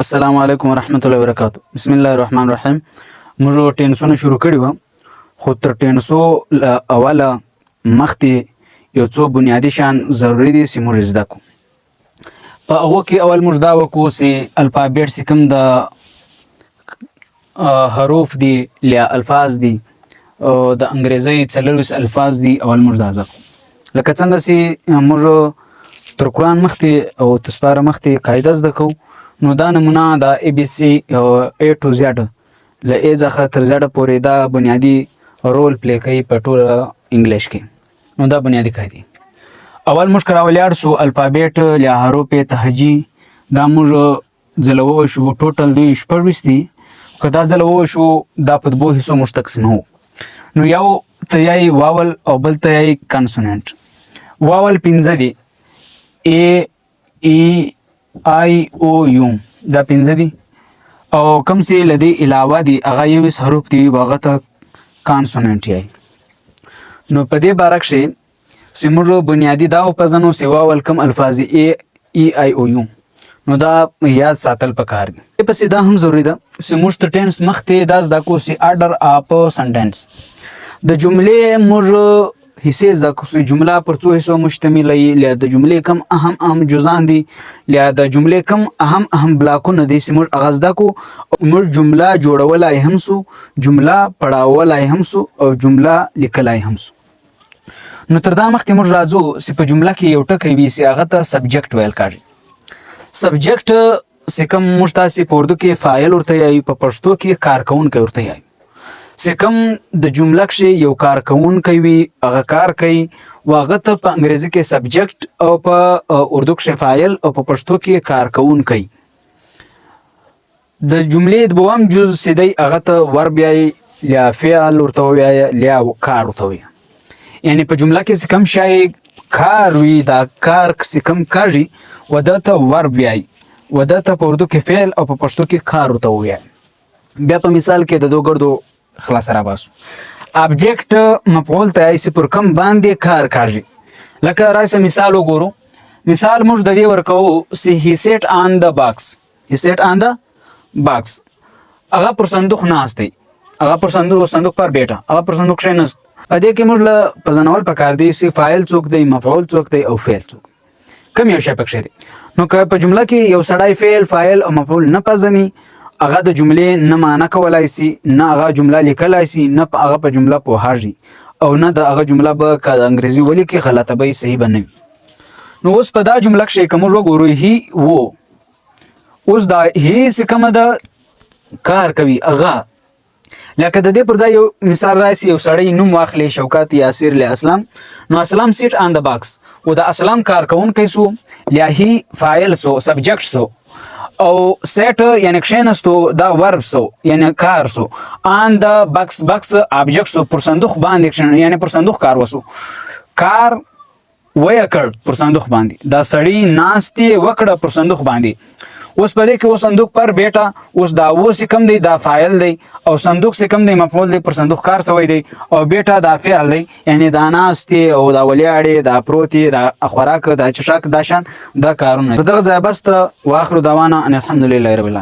السلام علیکم ورحمت الله وبرکاتہ. بسم الله الرحمن الرحیم. موږ ټینسونه شروع کړي وو، خو تر ټینسو اوله مخکې یو څو بنیادي شیان ضروري دي چې موږ زده کړو. په هغو کې اول موږ دا وکړو چې الفابیټ چې کوم د حروف دي یا الفاظ دي او د انګریزي 40 الفاظ دي، اول موږ دا زده کړو. لکه څنګه چې موږ تر قرآن مخکې او تسپاره مخکې قاعده زده کوو، نو دا نمونه د ای بی سی او ای ټو زیډ له ای څخه تر زیډ پورې دا بنیادي رول پلی کوي په ټول انګلیش کې. نو دا بنیادي قاعدې. اول موږ راولاړ سو الفابیټ یا حروف تهجی، دا موږ ځلوو شو. ټوټل دوی 26 دي، که دا ځلوو شو دا په دوه حصو موږ تقسیم وو. نو یو ته یې واول او بل ته یې کانسوننټ. واول 15 دي، ای ای آی او یو، دا 15 دي، او کوم چې له دې علاوه دي هغه 21 حروف دي، هغه ته کانسوننټ یې. نو په دې باره کښې چې موږ بنیادي دا وپېژنو چې واول کوم الفاظ ای ای آی او یو، نو دا یاد ساتل پکار دي. پسې دا هم ضروري ده چې موږ تر ټینس مخکې دا زده کړو چې آرډر اف سنټنس د جملې موږ حصے زده کړو چې جمله پر څو حصو مشتمله وي، یا د جملې کم اهم جزان دي، یا د جملې کم اهم بلاکونه دي چې موږ هغه زده کړو. موږ جمله جوړولی هم سو، جمله پړاولی هم سو، او جمله لیکلی هم سو. نو تر دا مخکې موږ راځو چې په جمله کې یو ټکی وي چې هغه ته سبجیکټ ویل کېږي. سبجیکټ چې کوم موږ تاسې په اردو کې فاعل ورته وایي، په پښتو کې کارکوونکی ورته وایي. چې کوم د جمله کښې یو کارکوونکی وي، هغه کار کوي، هغه ته په انګریزي کې سبجیکټ، او په اردو کښې فاعل، او په پښتو کې کارکوونکی. د جملې دویم جز چې دی هغه ته ورب وایي، یا فعل ورته ووایه، یا کار ورته ووایه. یعنې په جمله کې چې کوم شی کار وي، دا کار چې کوم کېږي وده ته ورب وایي، وده ته په اردو کې فعل او په پښتو کې کار ورته ووایه. بیا په مثال کې د دوه ګردو خلاصه راباسو. ابجیکټ مفعول ته وایي چې پر کوم باندې کار کېږي. لکه راسه مثال وګورو. مثال موږ د دې ورکوو چې he sat on the box. he sat on the box. هغه پر صندوق ناست دی، هغه پر صندوق پر بیٹه، هغه پر صندوق کښېناست. په دې کې موږ له پېژنول پکار دی چې فاعل څوک دی، مفعول څوک دی، او فعل څوک. کوم یو شی پکښې دی. نو که په جمله کې یو سړی فعل، فاعل او مفعول نه پېژني، هغه د جملې نه معنی کولای شي، نه هغه جمله لیکلی شي، نه هغه په جمله پوهېږي، او نه د هغه جمله به که د انګریزي ولیکي غلطه به صحیح به نه وي. نو اوس په دا جمله کښې که موږ وګورو هی و، اوس دا هی چې کومه ده کار کوي هغه. لکه د دې پر ځای یو مثال راشي، یو سړی نوم واخلي شوکت یاسر علیه السلام، نو اسلام سیټ آن د باکس، و د اسلام کارکوونکی سو، یا هی فاعل سو، سبجیکټ سو، او سیټ یعنی کښېنستو دا ورب سو، یعنی کار سو. آن د بکس ابجیکټ سو، پر صندوق باندې یعنی پر صندوق کار وسو، کار ویه کړ پر صندوق باندې، دا سړی ناستې وکړه پر صندوق باندې. اوس په دې کې و صندوق پر بیٹه، اوس دا و چې کوم دی دا فاعل دی، او صندوق چې کوم دی مفعول دی، پر صندوق کار سوی دی، او بیٹه دا فعل دی، یعنی دا ناستې او دا ولیاړې، دا پروتې، دا خوراک، دا چشاک، دا شان دا کارونه. په دغه ځای بس ته واخر دعوانا ان الحمدلله رب العالمین.